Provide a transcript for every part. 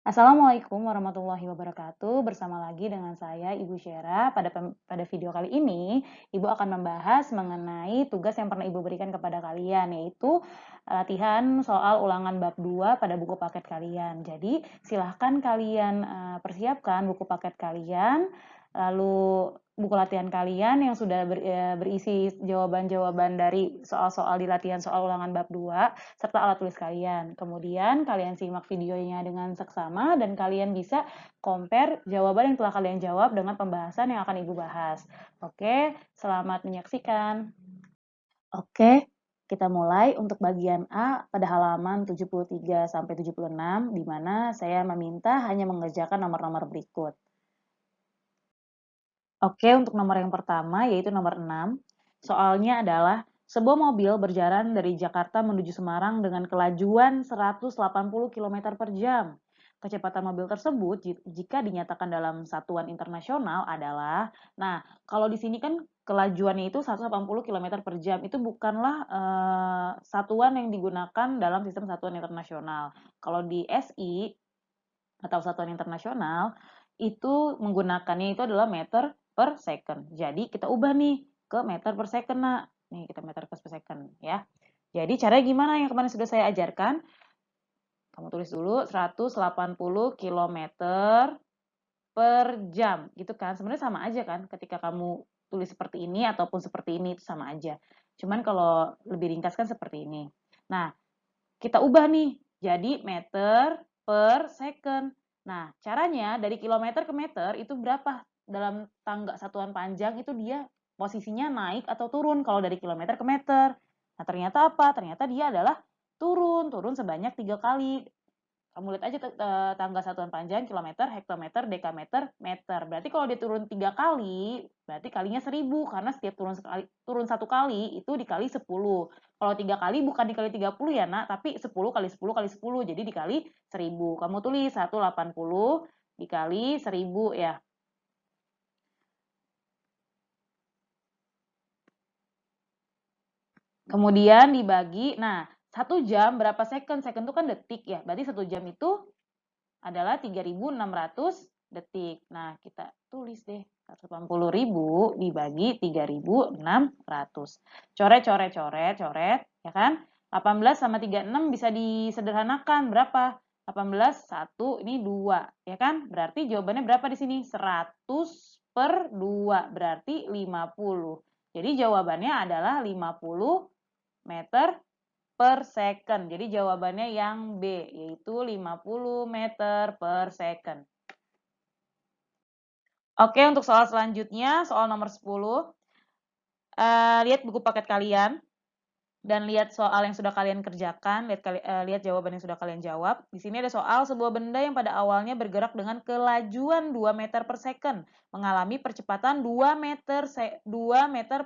Assalamualaikum warahmatullahi wabarakatuh. Bersama lagi dengan saya Ibu Syera. Pada video kali ini, Ibu akan membahas mengenai tugas yang pernah Ibu berikan kepada kalian, yaitu latihan soal ulangan bab 2 pada buku paket kalian. Jadi, silahkan kalian persiapkan buku paket kalian, lalu buku latihan kalian yang sudah berisi jawaban-jawaban dari soal-soal di latihan soal ulangan bab 2 serta alat tulis kalian. Kemudian kalian simak videonya dengan seksama dan kalian bisa compare jawaban yang telah kalian jawab dengan pembahasan yang akan Ibu bahas. Oke, selamat menyaksikan. Oke, kita mulai untuk bagian A pada halaman 73 sampai 76 di mana saya meminta hanya mengerjakan nomor-nomor berikut. Oke, untuk nomor yang pertama yaitu nomor 6. Soalnya adalah sebuah mobil berjalan dari Jakarta menuju Semarang dengan kelajuan 180 km per jam. Kecepatan mobil tersebut jika dinyatakan dalam satuan internasional adalah, nah kalau di sini kan kelajuannya itu 180 km per jam, itu bukanlah satuan yang digunakan dalam sistem satuan internasional. Kalau di SI atau satuan internasional, itu menggunakannya itu adalah meter per second. Jadi kita ubah nih ke meter per second, Nak. Nih kita meter per second ya. Jadi caranya gimana yang kemarin sudah saya ajarkan? Kamu tulis dulu 180 km per jam. Gitu kan. Sebenarnya sama aja kan ketika kamu tulis seperti ini ataupun seperti ini itu sama aja. Cuman kalau lebih ringkas kan seperti ini. Nah, kita ubah nih jadi meter per second. Nah, caranya dari kilometer ke meter itu berapa? Dalam tangga satuan panjang itu dia posisinya naik atau turun kalau dari kilometer ke meter. Nah, ternyata apa? Ternyata dia adalah turun, turun sebanyak 3 kali. Kamu lihat aja tangga satuan panjang, kilometer, hektometer, dekameter, meter. Berarti kalau dia turun 3 kali, berarti kalinya 1000 karena setiap turun 1 kali itu dikali 10. Kalau 3 kali bukan dikali 30 ya, Nak, tapi 10 kali 10 kali 10. Jadi dikali 1000. Kamu tulis 180 dikali 1000 ya. Kemudian dibagi, nah 1 jam berapa second? Second itu kan detik ya. Berarti 1 jam itu adalah 3.600 detik. Nah, kita tulis deh 180.000 dibagi 3.600. Coret, coret, coret, coret, ya kan? 18 sama 36 bisa disederhanakan. Berapa? 18, 1, ini 2, ya kan? Berarti jawabannya berapa di sini? 100 per 2, berarti 50. Jadi jawabannya adalah 50 meter per second. Jadi jawabannya yang B, yaitu 50 meter per second. Oke, untuk soal selanjutnya, soal nomor 10. Lihat buku paket kalian dan lihat soal yang sudah kalian kerjakan, lihat jawaban yang sudah kalian jawab. Di sini ada soal sebuah benda yang pada awalnya bergerak dengan kelajuan 2 meter per second, mengalami percepatan 2 meter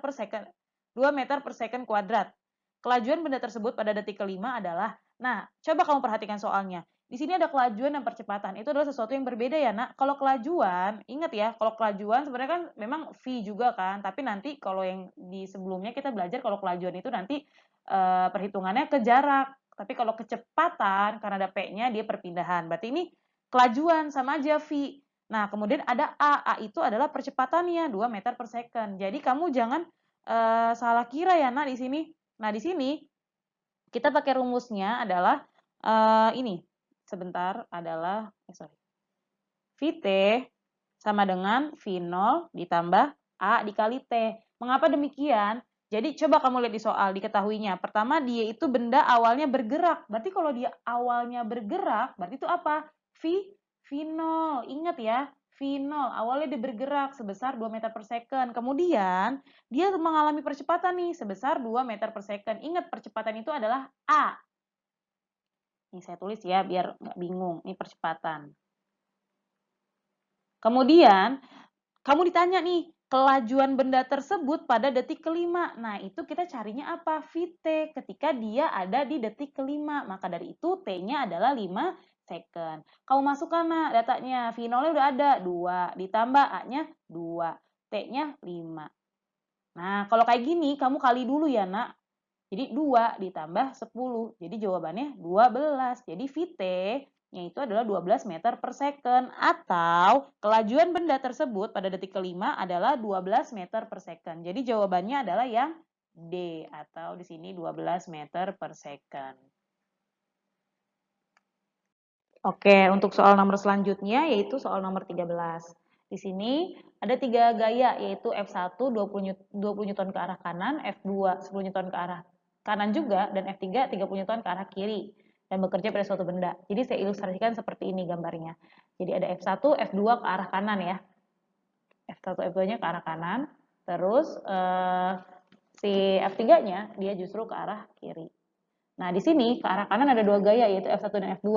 per second, 2 meter per second kuadrat. Kelajuan benda tersebut pada detik kelima adalah, nah, coba kamu perhatikan soalnya. Di sini ada kelajuan dan percepatan. Itu adalah sesuatu yang berbeda ya, Nak. Kalau kelajuan, ingat ya, kalau kelajuan sebenarnya kan memang V juga kan, tapi nanti kalau yang di sebelumnya kita belajar kalau kelajuan itu nanti perhitungannya ke jarak. Tapi kalau kecepatan, karena ada P-nya, dia perpindahan. Berarti ini kelajuan, sama aja V. Nah, kemudian ada A. A itu adalah percepatannya, 2 meter per second. Jadi kamu jangan salah kira ya, Nak, di sini. Nah, di sini kita pakai rumusnya adalah ini. Sebentar, adalah VT sama dengan V0 ditambah A dikali T. Mengapa demikian? Jadi coba kamu lihat di soal, diketahuinya. Pertama, dia itu benda awalnya bergerak. Berarti kalau dia awalnya bergerak, berarti itu apa? V0. Ingat ya, V0. Awalnya dia bergerak sebesar 2 meter per second. Kemudian, dia mengalami percepatan nih, sebesar 2 meter per second. Ingat, percepatan itu adalah A. Ini saya tulis ya, biar nggak bingung. Ini percepatan. Kemudian, kamu ditanya nih, kelajuan benda tersebut pada detik kelima. Nah, itu kita carinya apa? VT ketika dia ada di detik kelima. Maka dari itu T-nya adalah 5 second. Kamu masukkan nah datanya. V0-nya udah ada, 2. Ditambah A-nya 2. T-nya 5. Nah, kalau kayak gini, kamu kali dulu ya, Nak. Jadi 2 ditambah 10. Jadi jawabannya 12. Jadi VT yaitu adalah 12 meter per second, atau kelajuan benda tersebut pada detik kelima adalah 12 meter per second. Jadi jawabannya adalah yang D, atau di sini 12 meter per second. Oke, untuk soal nomor selanjutnya yaitu soal nomor 13. Di sini ada 3 gaya, yaitu F1 20 Newton ke arah kanan, F2 10 Newton ke arah kanan juga, dan F3 30 Newton ke arah kiri, dan bekerja pada suatu benda. Jadi saya ilustrasikan seperti ini gambarnya. Jadi ada F1, F2 ke arah kanan ya. F1, F2-nya ke arah kanan, terus si F3-nya dia justru ke arah kiri. Nah, di sini ke arah kanan ada 2 gaya, yaitu F1 dan F2.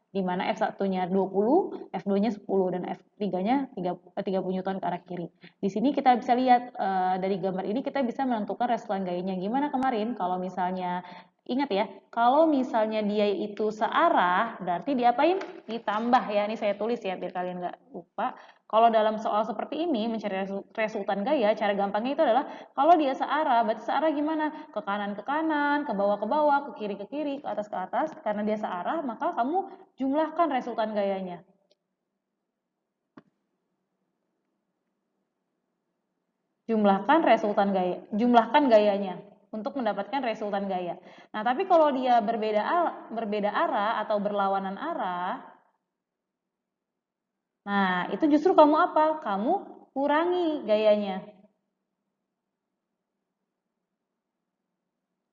Di mana F1-nya 20, F2-nya 10, dan F3-nya 30 Newton ke arah kiri. Di sini kita bisa lihat dari gambar ini kita bisa menentukan resultan gayanya. Gimana kemarin kalau misalnya, ingat ya, kalau misalnya dia itu searah, berarti diapain? Ditambah ya, ini saya tulis ya biar kalian nggak lupa. Kalau dalam soal seperti ini, mencari resultan gaya, cara gampangnya itu adalah kalau dia searah, berarti searah gimana? Ke kanan, ke bawah, ke kiri, ke atas. Karena dia searah, maka kamu jumlahkan resultan gayanya. Jumlahkan gayanya untuk mendapatkan resultan gaya. Nah, tapi kalau dia berbeda arah atau berlawanan arah, nah itu justru kamu apa? Kamu kurangi gayanya.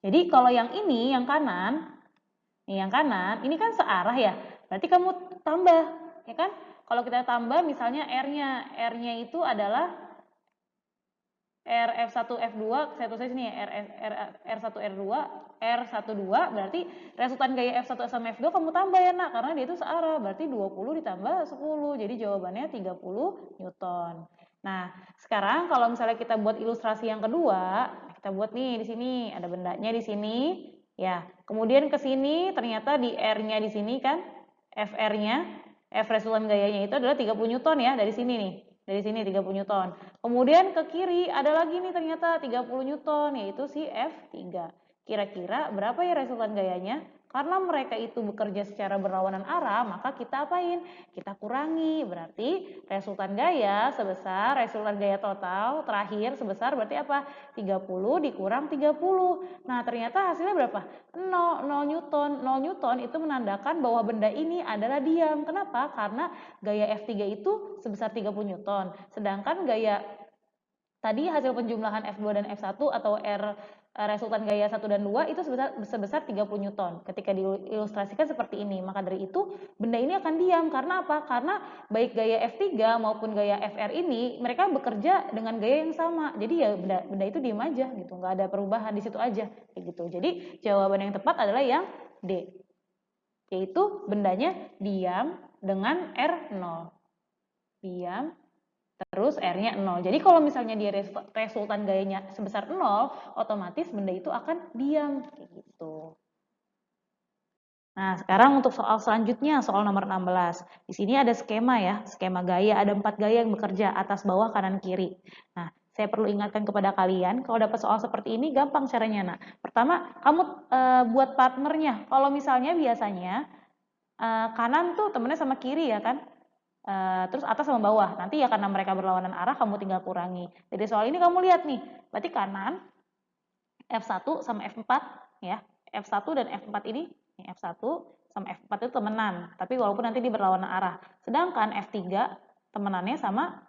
Jadi kalau yang ini, yang kanan, ini kan searah ya. Berarti kamu tambah, ya kan? Kalau kita tambah misalnya R-nya itu adalah R F1 F2, saya tulis sini ya, R1 R2, R12, berarti resultan gaya F1 sama F2 kamu tambah ya nak, karena dia itu searah, berarti 20 ditambah 10, jadi jawabannya 30 Newton. Nah, sekarang kalau misalnya kita buat ilustrasi yang kedua, kita buat nih di sini, ada bendanya di sini, ya. Kemudian ke sini ternyata di R-nya di sini kan, FR-nya, F resultan gayanya itu adalah 30 Newton ya, dari sini nih. Dari sini 30 Newton. Kemudian ke kiri ada lagi nih ternyata 30 Newton, yaitu si F3. Kira-kira berapa ya resultan gayanya? Karena mereka itu bekerja secara berlawanan arah, maka kita apain? Kita kurangi. Berarti resultan gaya total terakhir sebesar berarti apa? 30 dikurang 30. Nah, ternyata hasilnya berapa? 0 Newton. 0 Newton itu menandakan bahwa benda ini adalah diam. Kenapa? Karena gaya F3 itu sebesar 30 Newton. Sedangkan gaya tadi hasil penjumlahan F2 dan F1 atau resultan gaya 1 dan 2 itu sebesar 30 Newton. Ketika diilustrasikan seperti ini, maka dari itu benda ini akan diam. Karena apa? Karena baik gaya F3 maupun gaya FR ini mereka bekerja dengan gaya yang sama. Jadi ya benda itu diam aja gitu, nggak ada perubahan di situ aja kayak gitu. Jadi jawaban yang tepat adalah yang D. Yaitu bendanya diam dengan R0. Diam terus R-nya 0. Jadi kalau misalnya dia resultan gayanya sebesar 0, otomatis benda itu akan diam kayak gitu. Nah, sekarang untuk soal selanjutnya, soal nomor 16. Di sini ada skema ya, skema gaya, ada 4 gaya yang bekerja, atas, bawah, kanan, kiri. Nah, saya perlu ingatkan kepada kalian, kalau dapat soal seperti ini gampang caranya. Nah, pertama, kamu buat partnernya. Kalau misalnya biasanya kanan tuh temennya sama kiri ya kan? Terus atas sama bawah. Nanti ya karena mereka berlawanan arah, kamu tinggal kurangi. Jadi soal ini kamu lihat nih, berarti kanan F1 sama F4 ya. F1 dan F4 ini F1 sama F4 itu temenan, tapi walaupun nanti dia berlawanan arah. Sedangkan F3 temenannya sama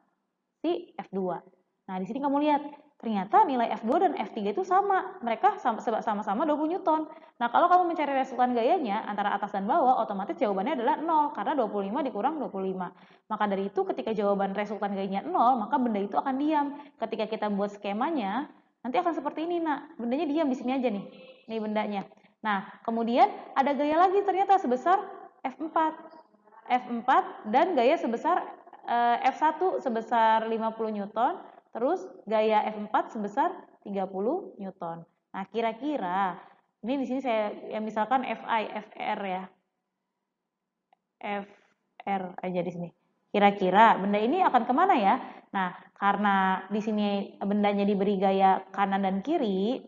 si F2. Nah, di sini kamu lihat, ternyata nilai F2 dan F3 itu sama. Mereka sama-sama 20 Newton. Nah, kalau kamu mencari resultan gayanya antara atas dan bawah, otomatis jawabannya adalah 0, karena 25 dikurang 25. Maka dari itu, ketika jawaban resultan gayanya 0, maka benda itu akan diam. Ketika kita buat skemanya, nanti akan seperti ini, nak. Bendanya diam di sini aja nih. Nih bendanya. Nah, kemudian ada gaya lagi ternyata sebesar F4. F4 dan gaya sebesar F1 sebesar 50 Newton, terus gaya F4 sebesar 30 Newton. Nah, kira-kira ini di sini saya ya misalkan FR ya. FR aja di sini. Kira-kira benda ini akan kemana ya? Nah, karena di sini bendanya diberi gaya kanan dan kiri,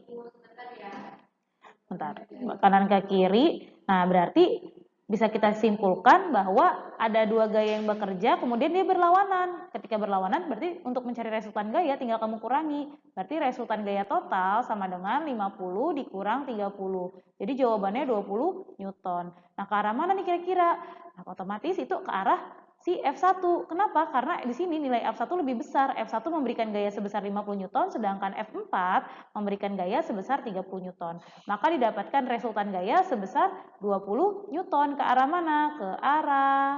bentar, kanan ke kiri, nah berarti Bisa kita simpulkan bahwa ada dua gaya yang bekerja, kemudian dia berlawanan. Ketika berlawanan, berarti untuk mencari resultan gaya tinggal kamu kurangi. Berarti resultan gaya total sama dengan 50 dikurang 30. Jadi jawabannya 20 Newton. Nah, ke arah mana nih kira-kira? Nah, otomatis itu ke arah si F1. Kenapa? Karena di sini nilai F1 lebih besar. F1 memberikan gaya sebesar 50 Newton, sedangkan F4 memberikan gaya sebesar 30 Newton. Maka didapatkan resultan gaya sebesar 20 Newton. Ke arah mana? Ke arah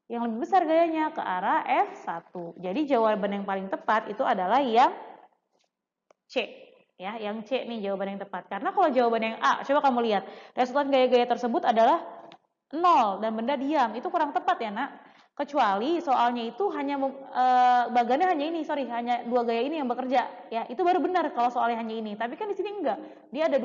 yang lebih besar gayanya, ke arah F1. Jadi jawaban yang paling tepat itu adalah yang C. Ya, yang C nih jawaban yang tepat. Karena kalau jawaban yang A, coba kamu lihat, resultan gaya-gaya tersebut adalah 0 dan benda diam. Itu kurang tepat ya, Nak. Kecuali soalnya itu hanya bagannya hanya ini, sorry, hanya dua gaya ini yang bekerja. Ya, itu baru benar kalau soalnya hanya ini. Tapi kan di sini enggak. Dia ada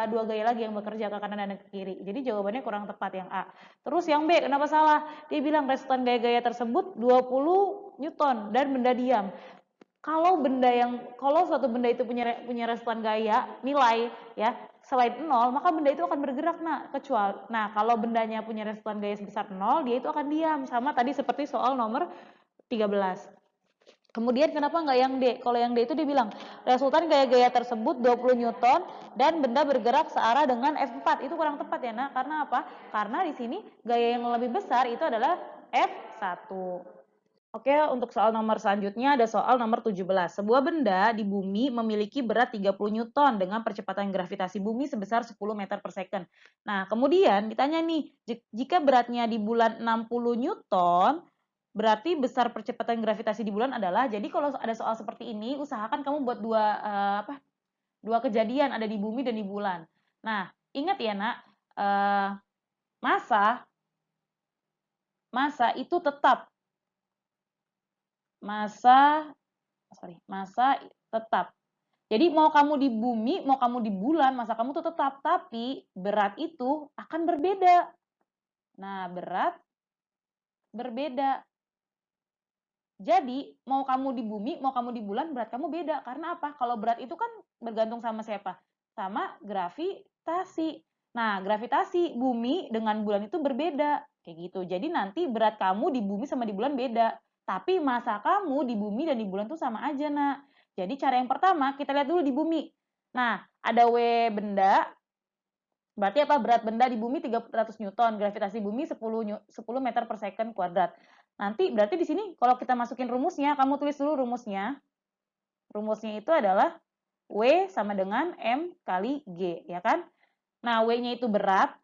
dua gaya lagi yang bekerja ke kanan dan ke kiri. Jadi jawabannya kurang tepat yang A. Terus yang B, kenapa salah? Dia bilang resultan gaya-gaya tersebut 20 Newton dan benda diam. Kalau suatu benda itu punya resultan gaya nilai ya selain 0, maka benda itu akan bergerak. Nah, kalau bendanya punya resultan gaya sebesar 0, dia itu akan diam, sama tadi seperti soal nomor 13. Kemudian kenapa nggak yang D? Kalau yang D itu dia bilang resultan gaya-gaya tersebut 20 Newton dan benda bergerak searah dengan F4. Itu kurang tepat ya, Nak. Karena apa? Karena di sini gaya yang lebih besar itu adalah F1. Oke, untuk soal nomor selanjutnya ada soal nomor 17. Sebuah benda di bumi memiliki berat 30 Newton dengan percepatan gravitasi bumi sebesar 10 meter per second. Nah, kemudian ditanya nih, jika beratnya di bulan 60 Newton, berarti besar percepatan gravitasi di bulan adalah, jadi kalau ada soal seperti ini, usahakan kamu buat dua kejadian ada di bumi dan di bulan. Nah, ingat ya, Nak, massa itu tetap. Massa tetap. Jadi mau kamu di bumi, mau kamu di bulan, massa kamu tuh tetap, tapi berat itu akan berbeda. Nah, berat berbeda. Jadi, mau kamu di bumi, mau kamu di bulan, berat kamu beda. Karena apa? Kalau berat itu kan bergantung sama siapa? Sama gravitasi. Nah, gravitasi bumi dengan bulan itu berbeda. Kayak gitu. Jadi nanti berat kamu di bumi sama di bulan beda. Tapi massa kamu di bumi dan di bulan tuh sama aja, Nak. Jadi cara yang pertama, kita lihat dulu di bumi. Nah, ada W benda, berarti apa? Berat benda di bumi 300 Newton, gravitasi bumi 10 meter per second kuadrat. Nanti berarti di sini kalau kita masukin rumusnya, kamu tulis dulu rumusnya. Rumusnya itu adalah W sama dengan M kali G, ya kan? Nah, W-nya itu berat,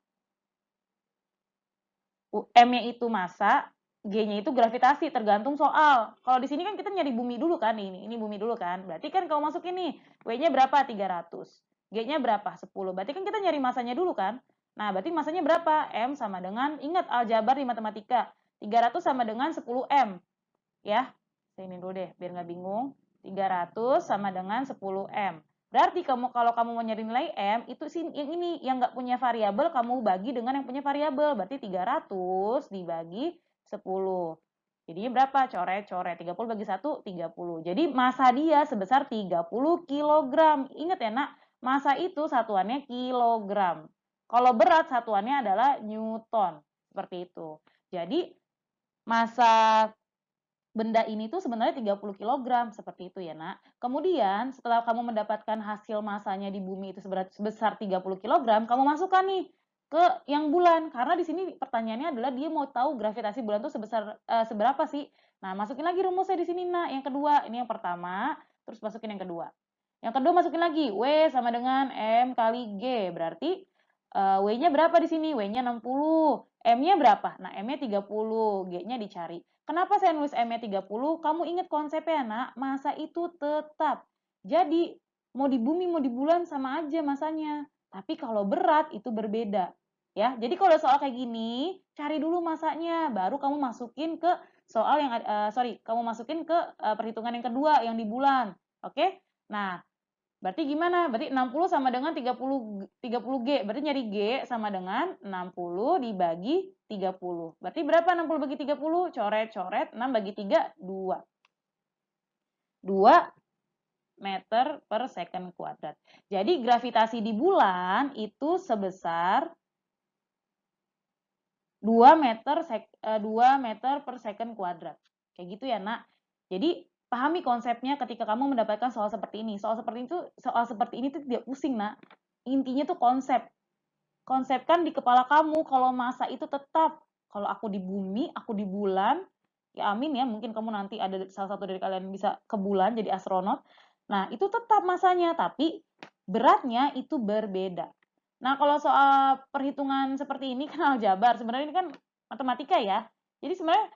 M-nya itu massa, G-nya itu gravitasi, tergantung soal. Kalau di sini kan kita nyari bumi dulu kan, ini bumi dulu kan. Berarti kan kalau masukin nih, W-nya berapa? 300. G-nya berapa? 10. Berarti kan kita nyari massanya dulu kan. Nah, berarti massanya berapa? M sama dengan, ingat aljabar di matematika, 300 sama dengan 10M. Ya, saya ini dulu deh, biar nggak bingung. 300 sama dengan 10M. Berarti kalau kamu mau nyari nilai M, itu sih yang ini yang nggak punya variabel kamu bagi dengan yang punya variabel. Berarti 300 dibagi 10. Jadinya berapa? Coret-coret. 30 bagi 1, 30. Jadi massa dia sebesar 30 kg. Ingat ya, Nak, massa itu satuannya kilogram. Kalau berat satuannya adalah Newton. Seperti itu. Jadi massa benda ini tuh sebenarnya 30 kg, seperti itu ya, Nak. Kemudian setelah kamu mendapatkan hasil massanya di bumi itu sebesar 30 kg, kamu masukkan nih ke yang bulan. Karena di sini pertanyaannya adalah dia mau tahu gravitasi bulan itu seberapa sih? Nah, masukin lagi rumusnya di sini, Nak. Yang kedua, ini yang pertama, terus masukin yang kedua. Yang kedua masukin lagi, W sama dengan M kali G. Berarti W-nya berapa di sini? W-nya 60. M-nya berapa? Nah, M-nya 30, G-nya dicari. Kenapa saya nulis M-nya 30? Kamu ingat konsepnya, Nak, massa itu tetap. Jadi, mau di bumi, mau di bulan sama aja massanya. Tapi kalau berat itu berbeda. Ya, jadi kalau soal kayak gini, cari dulu massanya, baru kamu masukin ke soal yang kamu masukin ke perhitungan yang kedua yang di bulan. Oke? Nah, berarti gimana? Berarti 60 sama dengan 30G. Berarti nyari G sama dengan 60 dibagi 30. Berarti berapa 60 bagi 30? Coret-coret, 6 bagi 3, 2. 2 meter per second kuadrat. Jadi gravitasi di bulan itu sebesar 2 meter per second kuadrat. Kayak gitu ya, Nak. Jadi, pahami konsepnya ketika kamu mendapatkan soal seperti ini. Soal seperti ini tuh tidak pusing, Nak. Intinya tuh konsep. Konsepkan di kepala kamu kalau masa itu tetap. Kalau aku di bumi, aku di bulan, ya amin ya, mungkin kamu nanti ada salah satu dari kalian bisa ke bulan jadi astronot. Nah, itu tetap masanya, tapi beratnya itu berbeda. Nah, kalau soal perhitungan seperti ini kan aljabar, sebenarnya ini kan matematika ya. Jadi sebenarnya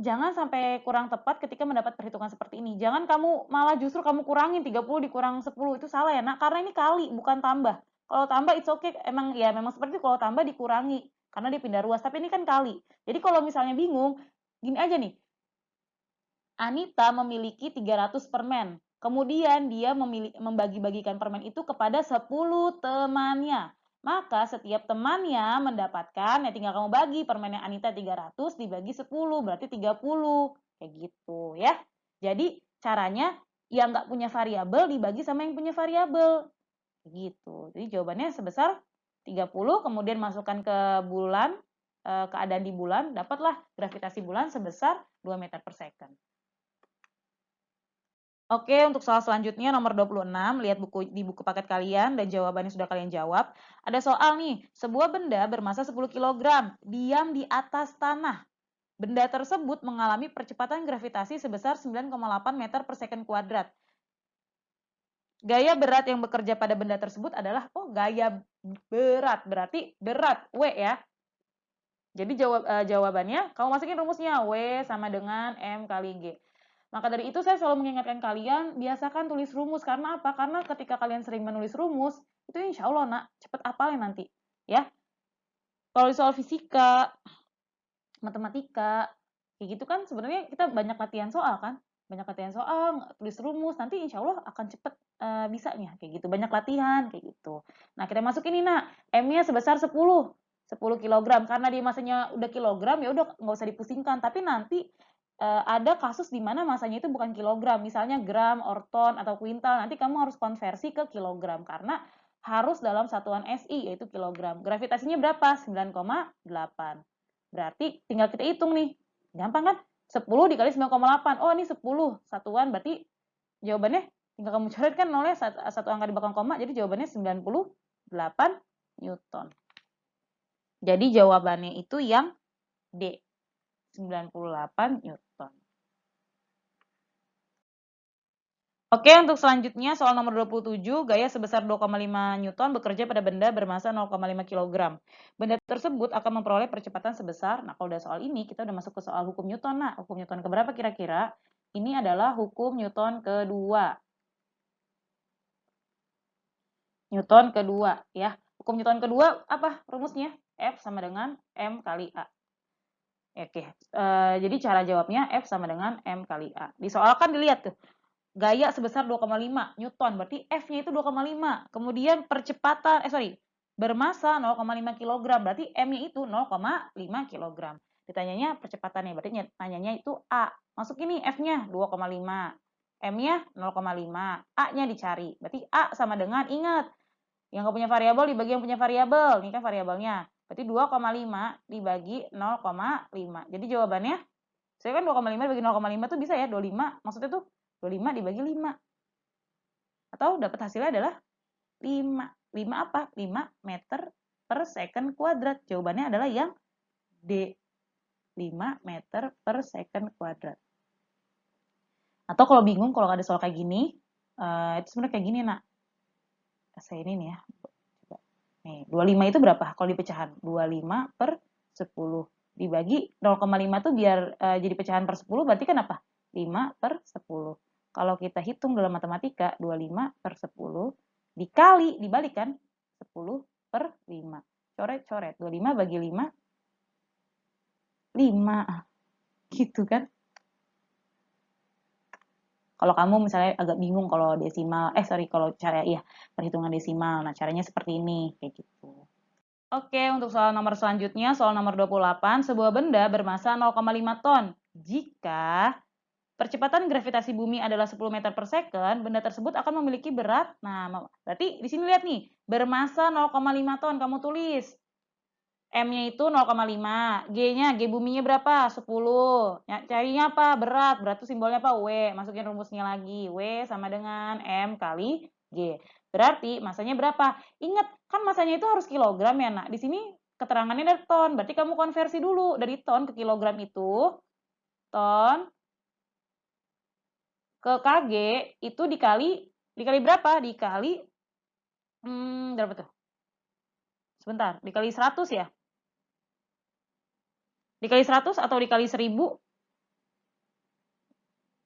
jangan sampai kurang tepat ketika mendapat perhitungan seperti ini. Jangan kamu malah justru kamu kurangin 30 dikurang 10 itu salah ya, Nak. Karena ini kali bukan tambah. Kalau tambah it's okay, emang ya memang seperti itu, kalau tambah dikurangi karena dia pindah ruas, tapi ini kan kali. Jadi kalau misalnya bingung, gini aja nih. Anita memiliki 300 permen. Kemudian dia membagi-bagikan permen itu kepada 10 temannya. Maka setiap temannya mendapatkan, ya tinggal kamu bagi permennya Anita 300 dibagi 10, berarti 30. Kayak gitu ya. Jadi caranya yang nggak punya variabel dibagi sama yang punya variabel. Gitu. Jadi jawabannya sebesar 30, kemudian masukkan ke bulan, keadaan di bulan, dapatlah gravitasi bulan sebesar 2 meter per second. Oke, untuk soal selanjutnya nomor 26, lihat di buku paket kalian dan jawabannya sudah kalian jawab. Ada soal nih, sebuah benda bermasa 10 kg diam di atas tanah. Benda tersebut mengalami percepatan gravitasi sebesar 9,8 meter per second kuadrat. Gaya berat yang bekerja pada benda tersebut adalah, gaya berat, berarti berat, W ya. Jadi jawabannya, kamu masukin rumusnya, W sama dengan M kali G. Maka dari itu saya selalu mengingatkan kalian, biasakan tulis rumus. Karena apa? Karena ketika kalian sering menulis rumus, itu insya Allah, Nak, cepet apalin nanti. Ya, kalau di soal fisika, matematika, kayak gitu kan sebenarnya kita banyak latihan soal kan? Banyak latihan soal, tulis rumus, nanti insya Allah akan cepet bisanya. Kayak gitu, banyak latihan, kayak gitu. Nah, kita masukin ini, Nak. M-nya sebesar 10 kilogram. Karena dia masanya udah kilogram, ya udah nggak usah dipusingkan. Tapi nanti ada kasus di mana masanya itu bukan kilogram, misalnya gram, orton, atau kuintal. Nanti kamu harus konversi ke kilogram karena harus dalam satuan SI yaitu kilogram. Gravitasinya berapa? 9,8. Berarti tinggal kita hitung nih. Gampang kan? 10 dikali 9,8. Oh, ini 10 satuan, berarti jawabannya tinggal kamu coret kan nolnya satu angka di belakang koma, jadi jawabannya 98 Newton. Jadi jawabannya itu yang D. 98 Newton. Oke, untuk selanjutnya soal nomor 27, gaya sebesar 2,5 Newton bekerja pada benda bermasa 0,5 kg. Benda tersebut akan memperoleh percepatan sebesar, nah kalau udah soal ini, kita udah masuk ke soal hukum Newton. Nah, hukum Newton keberapa kira-kira? Ini adalah hukum Newton kedua. Newton kedua, ya. Hukum Newton kedua, apa rumusnya? F sama dengan M kali A. Oke, jadi cara jawabnya F sama dengan M kali A. Di soal kan dilihat tuh, gaya sebesar 2,5 Newton, berarti F-nya itu 2,5. Kemudian percepatan, bermasa 0,5 kg, berarti M-nya itu 0,5 kg. Ditanyanya percepatannya, berarti nanyanya itu A. Masuk ini F-nya 2,5, M-nya 0,5, A-nya dicari. Berarti A sama dengan, ingat, yang nggak punya variabel dibagi yang punya variabel. Ini kan variabelnya. Berarti 2,5 dibagi 0,5. Jadi jawabannya, saya kan 2,5 dibagi 0,5 tuh bisa ya, 25. Maksudnya tuh 25 dibagi 5. Atau dapat hasilnya adalah 5. 5 apa? 5 meter per second kuadrat. Jawabannya adalah yang D. 5 meter per second kuadrat. Atau kalau bingung, kalau ada soal kayak gini, itu sebenarnya kayak gini, Nak. Saya ini nih ya. Nih, 25 itu berapa? Kalau di pecahan, 25 per 10. Dibagi 0,5 tuh biar jadi pecahan per 10, berarti kan apa? 5 per 10. Kalau kita hitung dalam matematika, 25 per 10 dikali, dibalik kan? 10 per 5. Coret-coret. 25 bagi 5, 5. Gitu kan? Kalau kamu misalnya agak bingung kalau desimal, kalau cara perhitungan desimal. Nah, caranya seperti ini, kayak gitu. Oke, untuk soal nomor selanjutnya, soal nomor 28, sebuah benda bermasa 0,5 ton. Jika percepatan gravitasi bumi adalah 10 meter per second, benda tersebut akan memiliki berat, nah berarti di sini lihat nih, bermasa 0,5 ton, kamu tulis. M-nya itu 0,5. G-nya, G buminya berapa? 10. Ya, carinya apa? Berat. Berat itu simbolnya apa? W. Masukin rumusnya lagi. W sama dengan M kali G. Berarti masanya berapa? Ingat, kan masanya itu harus kilogram ya, nak. Di sini keterangannya dari ton. Berarti kamu konversi dulu dari ton ke kilogram itu. Ton ke kg itu dikali berapa? Dikali berapa tuh? Sebentar, dikali 100 ya? Dikali 100 atau dikali 1000?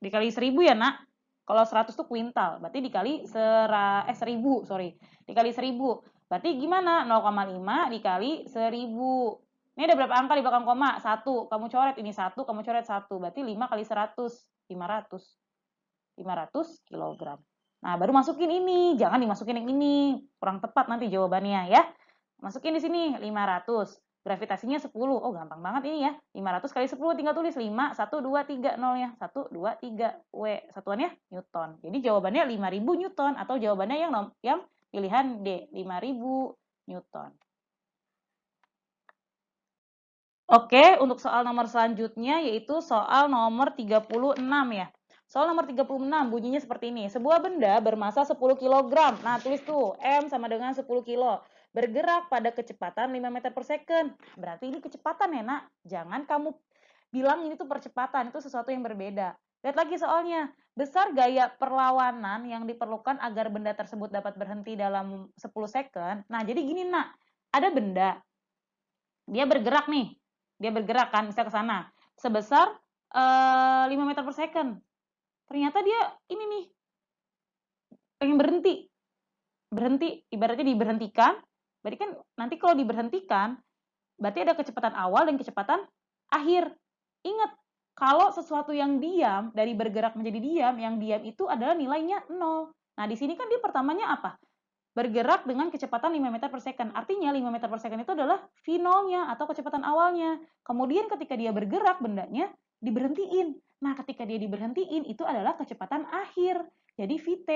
Dikali 1000 ya, Nak. Kalau 100 tuh kuintal, berarti dikali 1000, sorry. Dikali 1000. Berarti gimana? 0,5 dikali 1000. Ini ada berapa angka di belakang koma? 1. Kamu coret ini 1, kamu coret 1. Berarti 5 kali 100. 500. 500 kilogram. Nah, baru masukin ini. Jangan dimasukin yang ini. Kurang tepat nanti jawabannya ya. Masukin di sini 500. Gravitasinya 10. Oh, gampang banget ini ya. 500 kali 10 tinggal tulis 5, 1, 2, 3, 0 ya. 1, 2, 3. W. Satuannya Newton. Jadi jawabannya 5000 Newton atau jawabannya yang pilihan D, 5000 Newton. Oke, untuk soal nomor selanjutnya yaitu soal nomor 36 ya. Soal nomor 36 bunyinya seperti ini. Sebuah benda bermasa 10 kg. Nah, tulis tuh M sama dengan 10 kilo. Bergerak pada kecepatan 5 meter per second. Berarti ini kecepatan ya, Nak. Jangan kamu bilang ini tuh percepatan, itu sesuatu yang berbeda. Lihat lagi soalnya. Besar gaya perlawanan yang diperlukan agar benda tersebut dapat berhenti dalam 10 second. Nah, jadi gini, Nak. Ada benda. Dia bergerak nih. Dia bergerak kan, bisa ke sana. Sebesar 5 meter per second. Ternyata dia ini nih, pengen berhenti. Berhenti, ibaratnya diberhentikan. Berarti kan nanti kalau diberhentikan, berarti ada kecepatan awal dan kecepatan akhir. Ingat, kalau sesuatu yang diam, dari bergerak menjadi diam, yang diam itu adalah nilainya 0. Nah, di sini kan dia pertamanya apa? Bergerak dengan kecepatan 5 meter per second. Artinya 5 meter per second itu adalah V0-nya atau kecepatan awalnya. Kemudian ketika dia bergerak, bendanya diberhentiin. Nah, ketika dia diberhentiin, itu adalah kecepatan akhir. Jadi VT.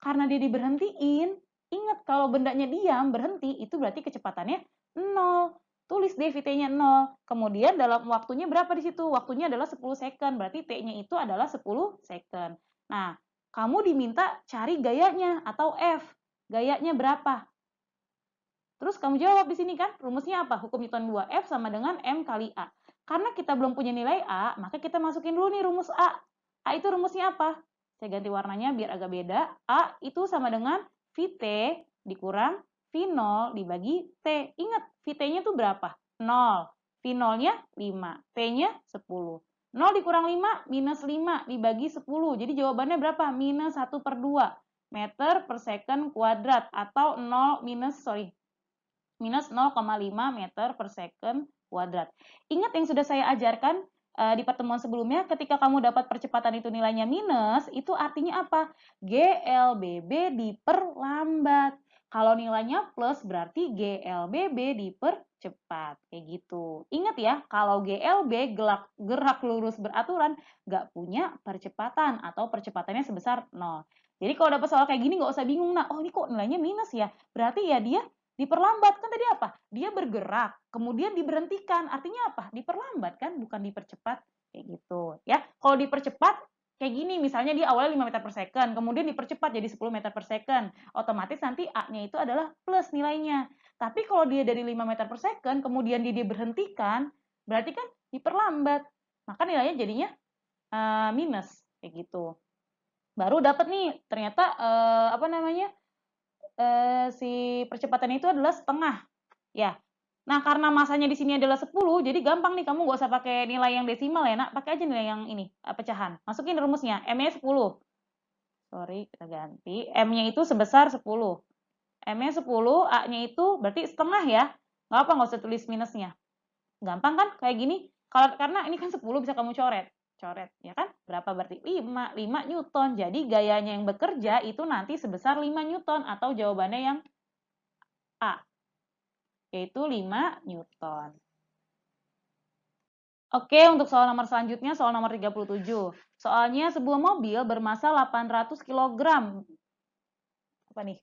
Karena dia diberhentiin, ingat kalau bendanya diam, berhenti, itu berarti kecepatannya 0. Tulis deh VT-nya 0. Kemudian dalam waktunya berapa di situ? Waktunya adalah 10 second. Berarti T-nya itu adalah 10 second. Nah, kamu diminta cari gayanya atau F. Gayanya berapa? Terus kamu jawab di sini kan, rumusnya apa? Hukum Newton 2F sama dengan M kali A. Karena kita belum punya nilai A, maka kita masukin dulu nih rumus A. A itu rumusnya apa? Saya ganti warnanya biar agak beda. A itu sama dengan VT dikurang V0 dibagi T. Ingat, VT-nya itu berapa? 0. V0-nya 5. T-nya 10. 0 dikurang 5, minus 5 dibagi 10. Jadi jawabannya berapa? Minus 1 per 2 meter per second kuadrat atau 0 minus 0,5 meter per second kuadrat. Ingat yang sudah saya ajarkan di pertemuan sebelumnya, ketika kamu dapat percepatan itu nilainya minus, itu artinya apa? GLBB diperlambat. Kalau nilainya plus berarti GLBB dipercepat. Kayak gitu. Ingat ya, kalau GLB gerak lurus beraturan, nggak punya percepatan atau percepatannya sebesar 0. Jadi kalau dapat soal kayak gini nggak usah bingung, nah, oh ini kok nilainya minus ya? Berarti ya dia diperlambat. Kan tadi apa? Dia bergerak, kemudian diberhentikan. Artinya apa? Diperlambat kan, bukan dipercepat. Kayak gitu. Ya, kalau dipercepat kayak gini, misalnya dia awalnya 5 meter per second, kemudian dipercepat jadi 10 meter per second. Otomatis nanti A-nya itu adalah plus nilainya. Tapi kalau dia dari 5 meter per second, kemudian dia diberhentikan, berarti kan diperlambat. Maka nilainya jadinya minus. Kayak gitu. Baru dapat nih, ternyata apa namanya? Si percepatan itu adalah setengah. Ya. Nah, karena masanya di sini adalah 10, jadi gampang nih kamu nggak usah pakai nilai yang desimal ya, Nak. Pakai aja nilai yang ini, pecahan. Masukin rumusnya, M-nya 10. Sorry, kita ganti. M-nya itu sebesar 10. M-nya 10, A-nya itu berarti setengah ya. Nggak apa, nggak usah tulis minusnya. Gampang kan? Kayak gini. Karena ini kan 10 bisa kamu coret. Coret, ya kan? Berapa berarti? 5 Newton. Jadi gayanya yang bekerja itu nanti sebesar 5 Newton atau jawabannya yang A, yaitu 5 Newton. Oke, untuk soal nomor selanjutnya, soal nomor 37. Soalnya sebuah mobil bermasa 800 kg. Apa nih?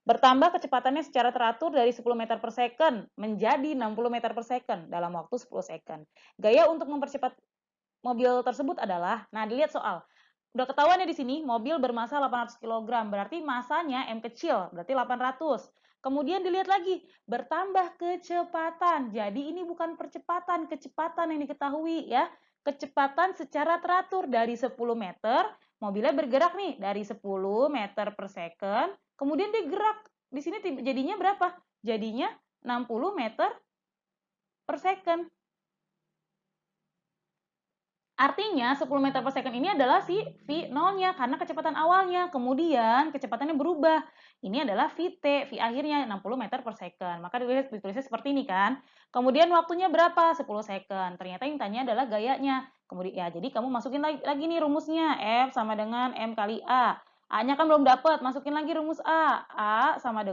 Bertambah kecepatannya secara teratur dari 10 meter per second menjadi 60 meter per second dalam waktu 10 second. Gaya untuk mempercepat mobil tersebut adalah, nah dilihat soal. Udah ketahuan ya di sini, mobil bermasa 800 kg, berarti masanya M kecil, berarti 800. Kemudian dilihat lagi, bertambah kecepatan. Jadi ini bukan percepatan, kecepatan yang diketahui ya. Kecepatan secara teratur dari 10 meter, mobilnya bergerak nih dari 10 meter per second, kemudian dia gerak. Di sini jadinya berapa? Jadinya 60 meter per second. Artinya 10 meter per second ini adalah si V0-nya karena kecepatan awalnya. Kemudian kecepatannya berubah. Ini adalah VT, V akhirnya 60 meter per second. Maka ditulisnya seperti ini kan. Kemudian waktunya berapa? 10 second. Ternyata yang ditanya adalah gayanya. Kemudian ya, jadi kamu masukin lagi nih rumusnya. F sama dengan M kali A. A-nya kan belum dapat, masukin lagi rumus A. A sama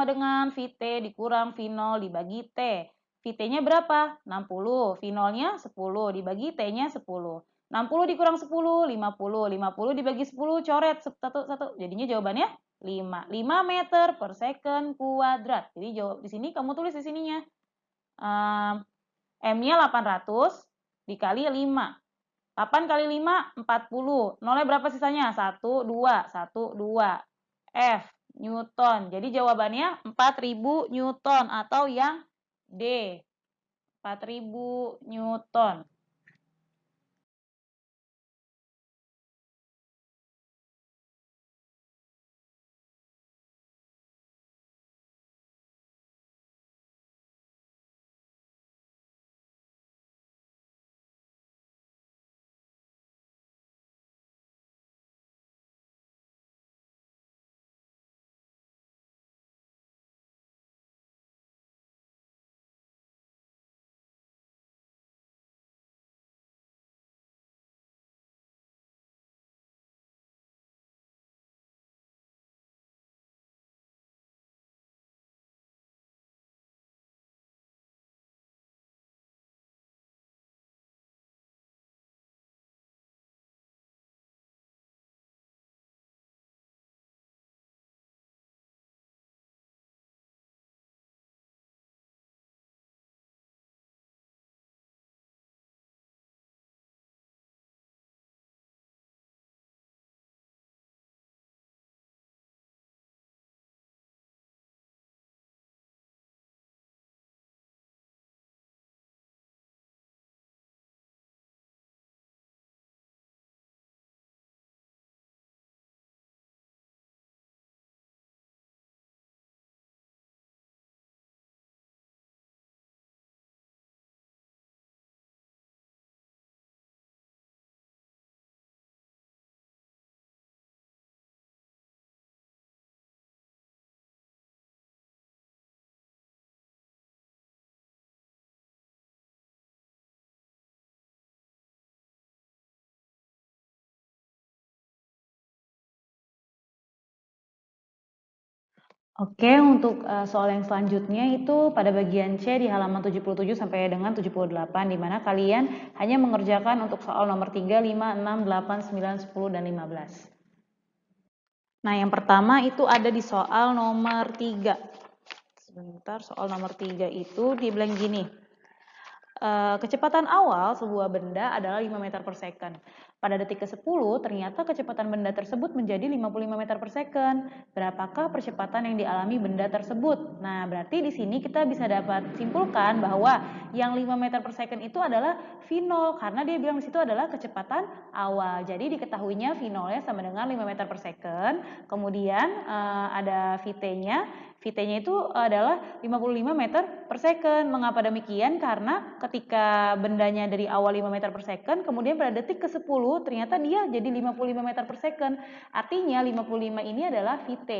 dengan VT dikurang V0 dibagi T. VT-nya berapa? 60. V0-nya 10 dibagi T-nya 10. 60 dikurang 10, 50. 50 dibagi 10, coret satu. Jadinya jawabannya 5. 5 meter per second kuadrat. Jadi jawab di sini kamu tulis di sininya. M-nya 800 dikali 5. 8 kali 5, 40. Nolnya berapa sisanya? 1, 2. 1, 2. F, Newton. Jadi jawabannya 4000 Newton atau yang D. 4000 Newton. Oke, untuk soal yang selanjutnya itu pada bagian C di halaman 77 sampai dengan 78, di mana kalian hanya mengerjakan untuk soal nomor 3, 5, 6, 8, 9, 10, dan 15. Nah, yang pertama itu ada di soal nomor 3. Sebentar, soal nomor 3 itu dibilang gini. Kecepatan awal sebuah benda adalah 5 meter per second. Pada detik ke-10, ternyata kecepatan benda tersebut menjadi 55 meter per second. Berapakah percepatan yang dialami benda tersebut? Nah, berarti di sini kita bisa dapat simpulkan bahwa yang 5 meter per second itu adalah V0, karena dia bilang di situ adalah kecepatan awal. Jadi diketahuinya V0-nya sama dengan 5 meter per second. Kemudian ada VT-nya. VT-nya itu adalah 55 meter per second. Mengapa demikian? Karena ketika bendanya dari awal 5 meter per second, kemudian pada detik ke-10 ternyata dia jadi 55 meter per second. Artinya 55 ini adalah VT.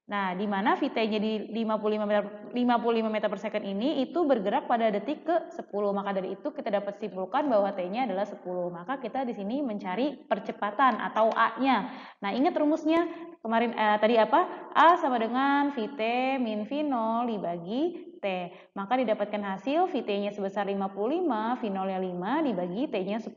Nah, di mana VT-nya di 55 meter per second ini itu bergerak pada detik ke-10. Maka dari itu kita dapat simpulkan bahwa T-nya adalah 10. Maka kita di sini mencari percepatan atau A-nya. Nah, ingat rumusnya kemarin tadi apa? A sama dengan VT min V0 dibagi T. Maka didapatkan hasil VT-nya sebesar 55, V0-nya 5 dibagi T-nya 10.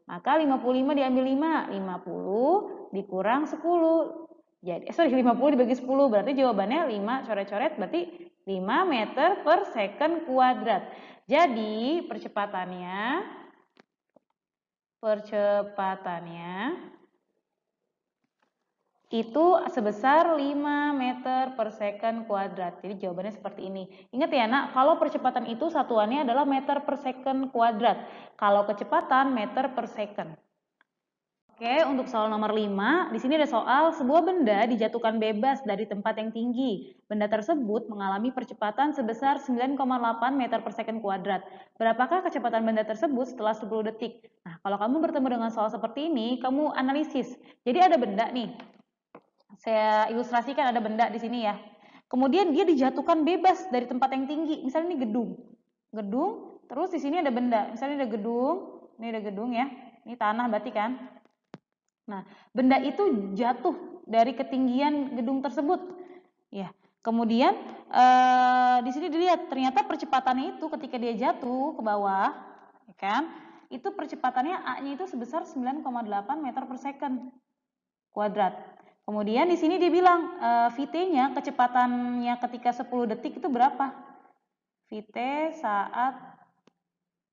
Maka 55 diambil 5, 50 dikurang 10. Jadi, 50 dibagi 10, berarti jawabannya 5, coret-coret, berarti 5 meter per second kuadrat. Jadi, percepatannya itu sebesar 5 meter per second kuadrat. Jadi jawabannya seperti ini. Ingat ya nak, kalau percepatan itu satuannya adalah meter per second kuadrat. Kalau kecepatan meter per second. Oke, untuk soal nomor 5, di sini ada soal sebuah benda dijatuhkan bebas dari tempat yang tinggi. Benda tersebut mengalami percepatan sebesar 9,8 meter per second kuadrat. Berapakah kecepatan benda tersebut setelah 10 detik? Nah, kalau kamu bertemu dengan soal seperti ini, kamu analisis. Jadi ada benda nih. Saya ilustrasikan ada benda di sini ya. Kemudian dia dijatuhkan bebas dari tempat yang tinggi. Misalnya ini gedung. Gedung, terus di sini ada benda. Misalnya ada gedung, ini ada gedung ya. Ini tanah berarti kan? Nah, benda itu jatuh dari ketinggian gedung tersebut. Ya, kemudian di sini dilihat ternyata percepatannya itu ketika dia jatuh ke bawah, ya kan? Itu percepatannya A-nya itu sebesar 9,8 meter per second kuadrat. Kemudian di sini dia bilang Vt-nya kecepatannya ketika 10 detik itu berapa? Vt saat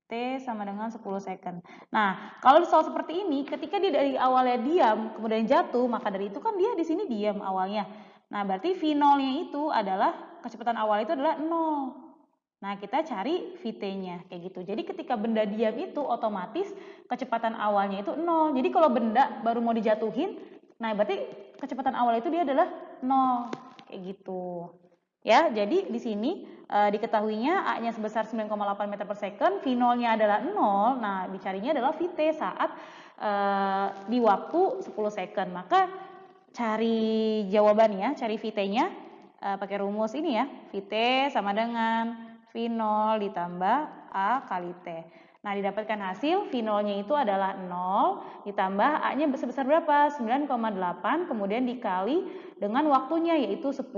T sama dengan 10 second. Nah, kalau di soal seperti ini, ketika dia dari awalnya diam, kemudian jatuh, maka dari itu kan dia di sini diam awalnya. Nah, berarti V0-nya itu adalah, kecepatan awal itu adalah 0. Nah, kita cari Vt-nya, kayak gitu. Jadi ketika benda diam itu, otomatis kecepatan awalnya itu 0. Jadi kalau benda baru mau dijatuhin, nah berarti kecepatan awal itu dia adalah 0, kayak gitu. Ya, jadi di sini diketahuinya A-nya sebesar 9,8 meter per second, V0-nya adalah 0, nah dicarinya adalah Vt saat di waktu 10 second. Maka cari jawabannya, cari Vt-nya pakai rumus ini ya, Vt sama dengan V0 ditambah A kali T. Nah, didapatkan hasil V0-nya itu adalah 0 ditambah A-nya sebesar berapa? 9,8 kemudian dikali dengan waktunya yaitu 10.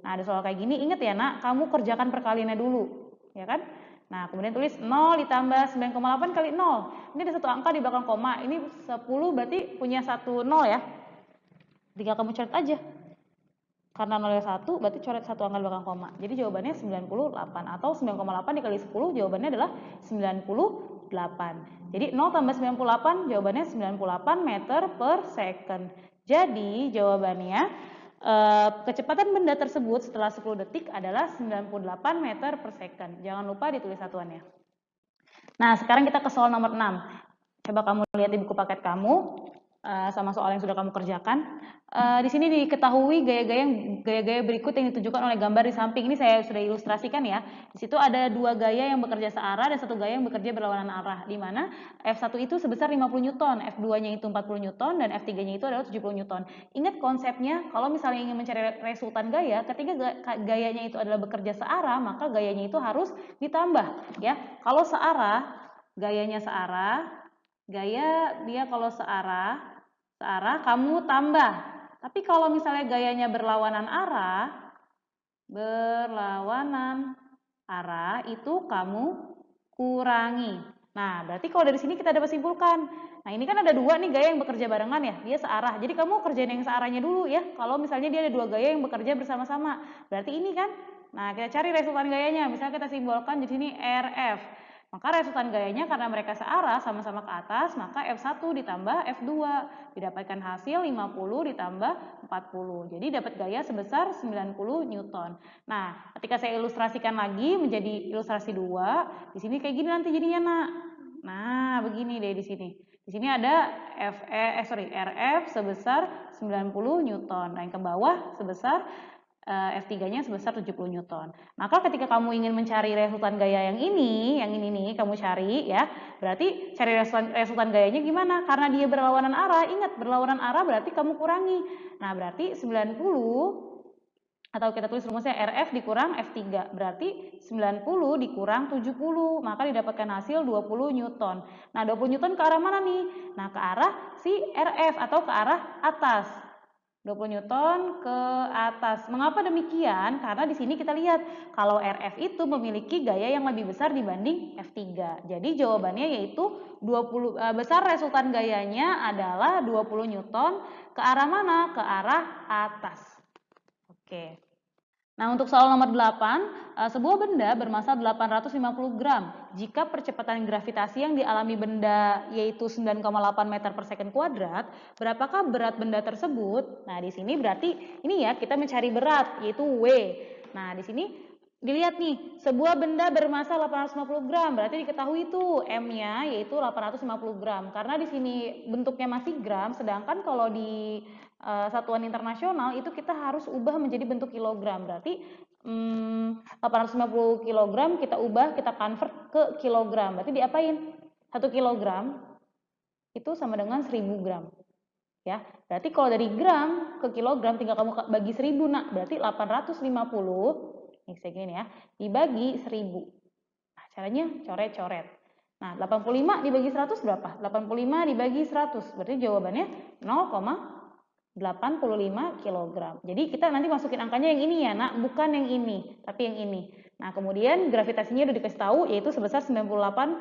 Nah, ada soal kayak gini, ingat ya nak, kamu kerjakan perkaliannya dulu, ya kan? Nah, kemudian tulis 0 ditambah 9,8 kali 0. Ini ada satu angka di belakang koma, ini 10 berarti punya satu 0 ya. Tinggal kamu coret aja. Karena 0 1 berarti coret satu angka di belakang koma. Jadi jawabannya 98 atau 9,8 dikali 10 jawabannya adalah 98. Jadi 0 tambah 98 jawabannya 98 meter per second. Jadi jawabannya kecepatan benda tersebut setelah 10 detik adalah 98 meter per second. Jangan lupa ditulis satuannya. Nah, sekarang kita ke soal nomor 6. Coba kamu lihat di buku paket kamu sama soal yang sudah kamu kerjakan. Di sini diketahui gaya-gaya berikut yang ditunjukkan oleh gambar di samping. Ini saya sudah ilustrasikan ya. Di situ ada dua gaya yang bekerja searah dan satu gaya yang bekerja berlawanan arah. Di mana F1 itu sebesar 50 Newton, F2-nya itu 40 Newton, dan F3-nya itu adalah 70 Newton. Ingat konsepnya, kalau misalnya ingin mencari resultan gaya, ketika gayanya itu adalah bekerja searah, maka gayanya itu harus ditambah. Ya, kalau searah, gayanya searah, gaya dia kalau searah kamu tambah. Tapi kalau misalnya gayanya berlawanan arah itu kamu kurangi. Nah, berarti kalau dari sini kita dapat simpulkan. Nah, ini kan ada dua nih gaya yang bekerja barengan ya, dia searah. Jadi kamu kerjain yang searahnya dulu ya. Kalau misalnya dia ada dua gaya yang bekerja bersama-sama, berarti ini kan. Nah, kita cari resultan gayanya. Misalnya kita simbolkan di sini RF. Maka resultan gayanya karena mereka searah sama-sama ke atas, maka F1 ditambah F2. Didapatkan hasil 50 ditambah 40. Jadi dapat gaya sebesar 90 Newton. Nah, ketika saya ilustrasikan lagi menjadi ilustrasi 2, di sini kayak gini nanti jadinya nak. Nah, begini deh di sini. Di sini ada RF sebesar 90 Newton. Dan yang ke bawah sebesar F3-nya sebesar 70 Newton. Maka ketika kamu ingin mencari resultan gaya yang ini nih kamu cari ya. Berarti cari resultan gayanya gimana? Karena dia berlawanan arah, ingat berlawanan arah berarti kamu kurangi. Nah, berarti 90 atau kita tulis rumusnya RF dikurang F3. Berarti 90 dikurang 70, maka didapatkan hasil 20 Newton. Nah, 20 Newton ke arah mana nih? Nah, ke arah si RF atau ke arah atas. 20 Newton ke atas. Mengapa demikian? Karena di sini kita lihat kalau RF itu memiliki gaya yang lebih besar dibanding F3. Jadi jawabannya yaitu 20 besar resultan gayanya adalah 20 Newton ke arah mana? Ke arah atas. Oke. Nah, untuk soal nomor 8, sebuah benda bermassa 850 gram. Jika percepatan gravitasi yang dialami benda yaitu 9,8 meter per second kuadrat, berapakah berat benda tersebut? Nah, di sini berarti ini ya, kita mencari berat, yaitu W. Nah, di sini dilihat nih, sebuah benda bermassa 850 gram, berarti diketahui itu M-nya yaitu 850 gram. Karena di sini bentuknya masih gram, sedangkan kalau di satuan internasional itu kita harus ubah menjadi bentuk kilogram. Berarti 850 kilogram kita ubah, kita convert ke kilogram. Berarti diapain? 1 kilogram itu sama dengan 1000 gram. Ya, berarti kalau dari gram ke kilogram tinggal kamu bagi 1000, nak. Berarti 850 nih kayak gini ya, dibagi 1000. Nah, caranya coret-coret. Nah, 85 dibagi 100 berapa? 85 dibagi 100. Berarti jawabannya 0,85 kg. Jadi kita nanti masukin angkanya yang ini ya, nak, bukan yang ini, tapi yang ini. Nah, kemudian gravitasinya udah dikasih tahu yaitu sebesar 98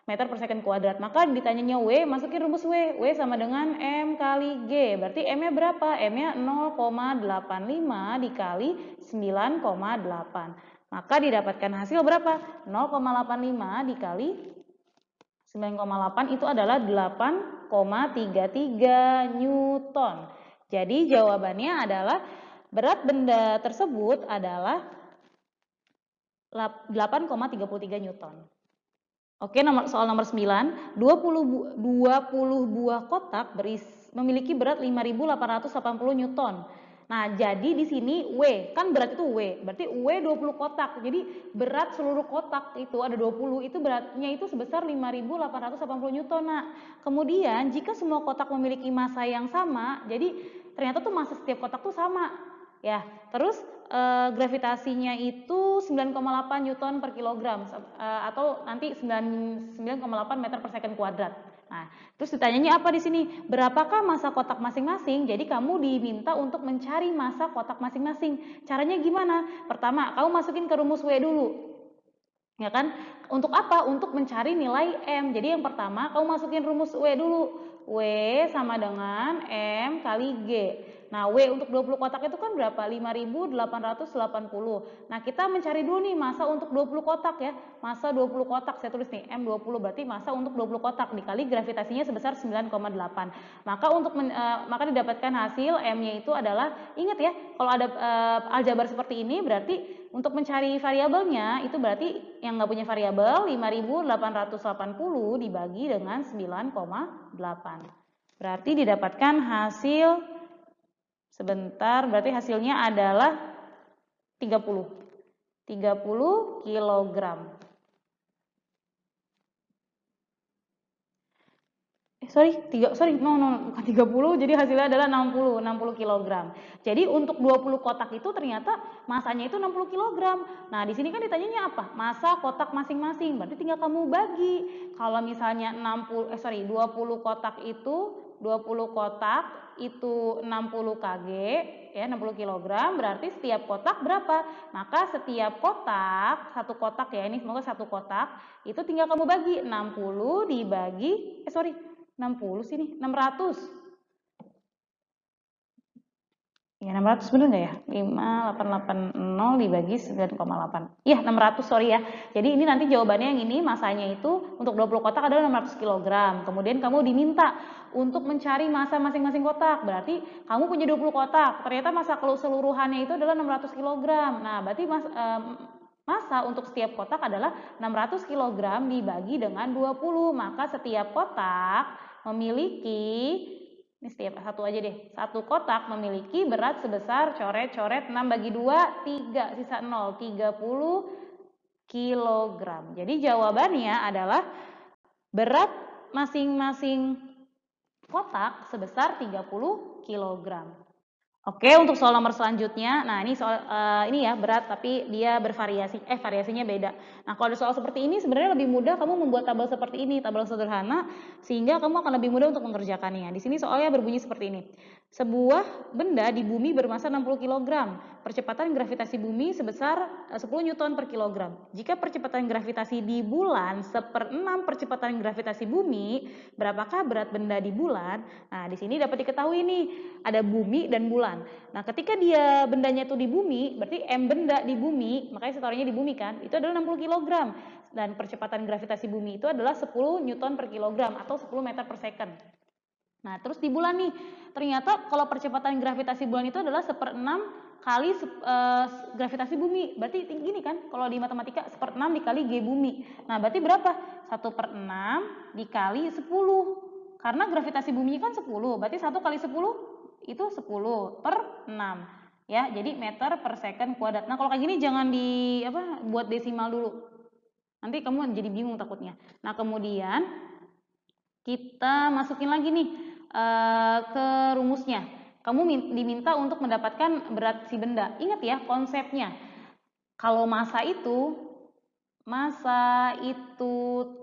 meter per second kuadrat. Maka ditanyanya W, masukin rumus W. W sama dengan M kali G. Berarti M-nya berapa? M-nya 0,85 dikali 9,8. Maka didapatkan hasil berapa? 0,85 dikali 9,8 itu adalah 8,33 Newton. Jadi jawabannya adalah berat benda tersebut adalah 8,33 Newton. Oke, soal nomor 9, 20 buah kotak memiliki berat 5.880 Newton. Nah, jadi di sini W, kan berat itu W, berarti W 20 kotak. Jadi berat seluruh kotak itu ada 20, itu beratnya itu sebesar 5.880 Newton. Nah, kemudian jika semua kotak memiliki massa yang sama, jadi ternyata tuh massa setiap kotak tuh sama. Ya, terus gravitasinya itu 9,8 Newton per kilogram atau nanti 9,8 meter per second kuadrat. Nah, terus ditanyanya apa di sini? Berapakah massa kotak masing-masing? Jadi kamu diminta untuk mencari massa kotak masing-masing. Caranya gimana? Pertama, kamu masukin ke rumus W dulu. Ya kan? Untuk apa? Untuk mencari nilai M. Jadi yang pertama, kamu masukin rumus W dulu. W sama dengan M kali G. Nah, W untuk 20 kotak itu kan berapa? 5.880. Nah, kita mencari dulu nih massa untuk 20 kotak ya. Massa 20 kotak, saya tulis nih M20 berarti massa untuk 20 kotak dikali gravitasinya sebesar 9,8. Maka didapatkan hasil M-nya itu adalah, ingat ya, kalau ada aljabar seperti ini berarti untuk mencari variabelnya itu berarti yang nggak punya variabel 5.880 dibagi dengan 9,8. Berarti didapatkan hasil sebentar, berarti hasilnya adalah 30 kilogram. Bukan 30, jadi hasilnya adalah 60 kilogram. Jadi untuk 20 kotak itu ternyata masanya itu 60 kilogram. Nah, di sini kan ditanyanya apa? Massa kotak masing-masing. Berarti tinggal kamu bagi. Kalau misalnya 20 kotak itu 60 kg, ya 60 kg, berarti setiap kotak berapa? Maka setiap kotak, satu kotak ya, ini semoga satu kotak, itu tinggal kamu bagi 60 dibagi 60 sini, 600. Ya 600 bener nggak ya? 5880 dibagi 9,8. Iya 600, sorry ya. Jadi ini nanti jawabannya yang ini, masanya itu untuk 20 kotak adalah 600 kg. Kemudian kamu diminta untuk mencari massa masing-masing kotak. Berarti kamu punya 20 kotak. Ternyata massa keseluruhannya itu adalah 600 kg. Nah, berarti massa untuk setiap kotak adalah 600 kg dibagi dengan 20. Maka setiap kotak memiliki, ini setiap satu aja deh, satu kotak memiliki berat sebesar, coret-coret, 6 bagi 2, 3, sisa 0, 30 kilogram. Jadi jawabannya adalah berat masing-masing kotak sebesar 30 kilogram. Oke, untuk soal nomor selanjutnya, nah ini soal ini ya berat tapi dia bervariasi, variasinya beda. Nah kalau ada soal seperti ini sebenarnya lebih mudah kamu membuat tabel seperti ini, tabel sederhana, sehingga kamu akan lebih mudah untuk mengerjakannya. Di sini soalnya berbunyi seperti ini. Sebuah benda di bumi bermasa 60 kg, percepatan gravitasi bumi sebesar 10 Newton per kilogram. Jika percepatan gravitasi di bulan 1/6 percepatan gravitasi bumi, berapakah berat benda di bulan? Nah, di sini dapat diketahui nih, ada bumi dan bulan. Nah, ketika dia bendanya itu di bumi, berarti M benda di bumi, makanya saya taruhnya di bumi kan, itu adalah 60 kg. Dan percepatan gravitasi bumi itu adalah 10 Newton per kilogram atau 10 meter per second. Nah, terus di bulan nih, ternyata kalau percepatan gravitasi bulan itu adalah 1/6 kali gravitasi bumi. Berarti gini kan, kalau di matematika 1/6 dikali G bumi. Nah, berarti berapa? 1/6 dikali 10. Karena gravitasi bumi kan 10, berarti 1 kali 10 itu 10/6. Ya, jadi meter per second kuadrat. Nah, kalau kayak gini jangan buat desimal dulu. Nanti kamu jadi bingung takutnya. Nah, kemudian kita masukin lagi nih ke rumusnya. Kamu diminta untuk mendapatkan berat si benda. Ingat ya konsepnya. Kalau massa itu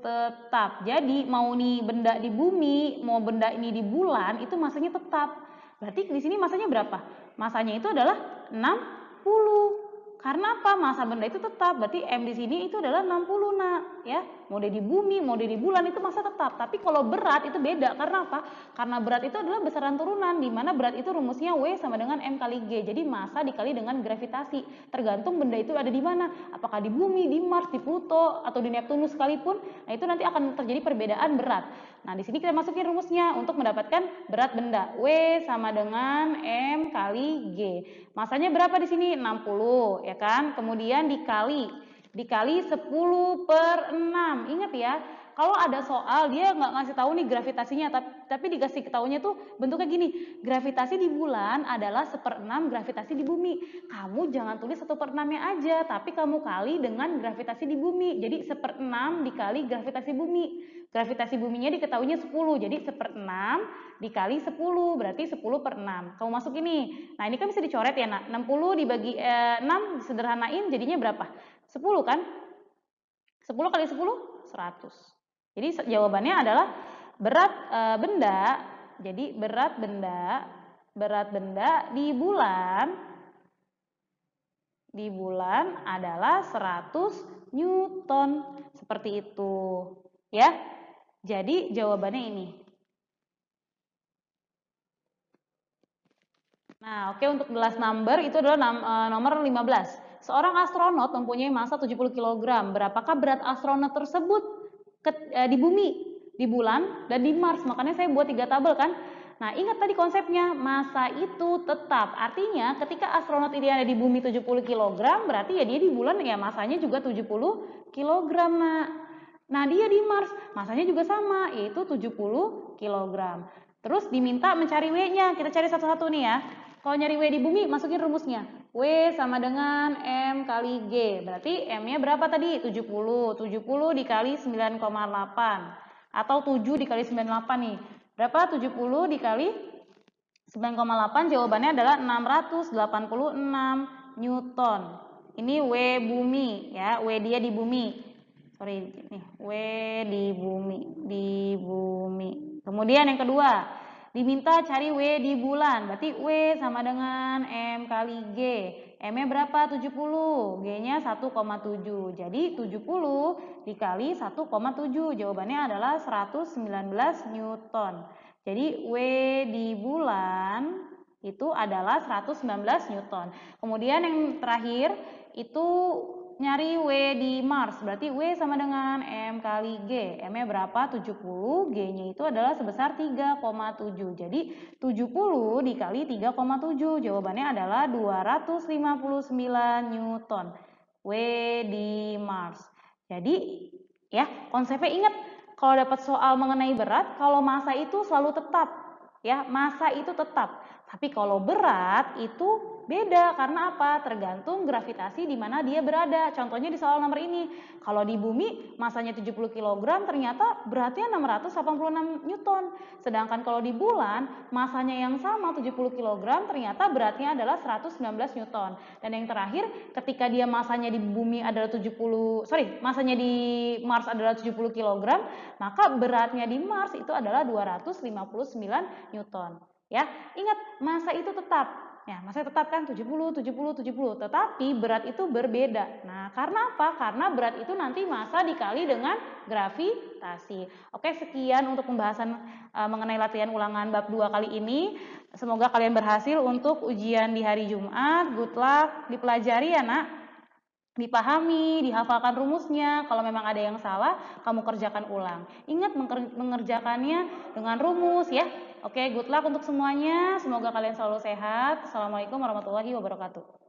tetap. Jadi mau nih benda di bumi, mau benda ini di bulan, itu massanya tetap. Berarti di sini massanya berapa? Massanya itu adalah 60. Karena apa? Massa benda itu tetap. Berarti M di sini itu adalah 60, Nak, ya. Mau di bumi, mau di bulan itu massa tetap. Tapi kalau berat itu beda. Karena apa? Karena berat itu adalah besaran turunan, di mana berat itu rumusnya W sama dengan M kali G. Jadi massa dikali dengan gravitasi. Tergantung benda itu ada di mana. Apakah di bumi, di Mars, di Pluto, atau di Neptunus sekalipun. Nah, itu nanti akan terjadi perbedaan berat. Nah, di sini kita masukin rumusnya untuk mendapatkan berat benda. W sama dengan M kali G. Masanya berapa di sini? 60, ya kan? Kemudian dikali 10/6. Ingat ya, kalau ada soal dia nggak ngasih tahu nih gravitasinya, tapi dikasih ketahunya tuh bentuknya gini. Gravitasi di bulan adalah 1/6 gravitasi di bumi. Kamu jangan tulis 1/6-nya aja, tapi kamu kali dengan gravitasi di bumi. Jadi 1/6 dikali gravitasi bumi. Gravitasi buminya diketahuinya 10, jadi 1/6 dikali 10, berarti 10/6. Kamu masuk ini. Nah, ini kan bisa dicoret ya, Nak. 60 dibagi 6 disederhanain jadinya berapa? 10 kan? 10 kali 10 100. Jadi jawabannya adalah berat benda. Jadi berat benda di bulan adalah 100 Newton. Seperti itu, ya. Jadi jawabannya ini. Nah, oke, untuk the last number itu adalah nomor 15. Seorang astronot mempunyai massa 70 kg. Berapakah berat astronot tersebut di bumi, di bulan, dan di Mars? Makanya saya buat 3 tabel kan. Nah, ingat tadi konsepnya, massa itu tetap. Artinya ketika astronot ini ada di bumi 70 kg, berarti ya dia di bulan ya massanya juga 70 kg, Nah, dia di Mars, massanya juga sama, yaitu 70 kg. Terus diminta mencari W-nya. Kita cari satu-satu nih ya. Kalau nyari W di bumi, masukin rumusnya. W sama dengan M kali G. Berarti M-nya berapa tadi? 70. 70 dikali 9,8. Atau 7 dikali 98 nih. Berapa 70 dikali 9,8? Jawabannya adalah 686 Newton. Ini W bumi ya. W dia di bumi. Sorry, nih, W di bumi. Kemudian yang kedua, diminta cari W di bulan. Berarti W sama dengan M kali G. M-nya berapa? 70. G-nya 1,7. Jadi 70 dikali 1,7. Jawabannya adalah 119 Newton. Jadi W di bulan itu adalah 119 Newton. Kemudian yang terakhir itu nyari W di Mars, berarti W sama dengan M kali G. M-nya berapa? 70, G-nya itu adalah sebesar 3,7. Jadi 70 dikali 3,7, jawabannya adalah 259 Newton. W di Mars. Jadi ya, konsepnya ingat, kalau dapat soal mengenai berat, kalau massa itu selalu tetap. Ya, massa itu tetap. Tapi kalau berat itu Beda, karena apa? Tergantung gravitasi di mana dia berada. Contohnya di soal nomor ini, kalau di bumi masanya 70 kg, ternyata beratnya 686 Newton. Sedangkan kalau di bulan, masanya yang sama 70 kg, ternyata beratnya adalah 119 Newton. Dan yang terakhir, ketika dia masanya di bumi adalah masanya di Mars adalah 70 kg, maka beratnya di Mars itu adalah 259 Newton. Ya, ingat masa itu tetap. Ya, masanya tetap kan 70, 70, 70, tetapi berat itu berbeda. Nah, karena apa? Karena berat itu nanti massa dikali dengan gravitasi. Oke, sekian untuk pembahasan mengenai latihan ulangan bab 2 kali ini. Semoga kalian berhasil untuk ujian di hari Jumat. Good luck, dipelajari ya, Nak. Dipahami, dihafalkan rumusnya. Kalau memang ada yang salah, kamu kerjakan ulang. Ingat mengerjakannya dengan rumus ya. Oke, good luck untuk semuanya. Semoga kalian selalu sehat. Assalamualaikum warahmatullahi wabarakatuh.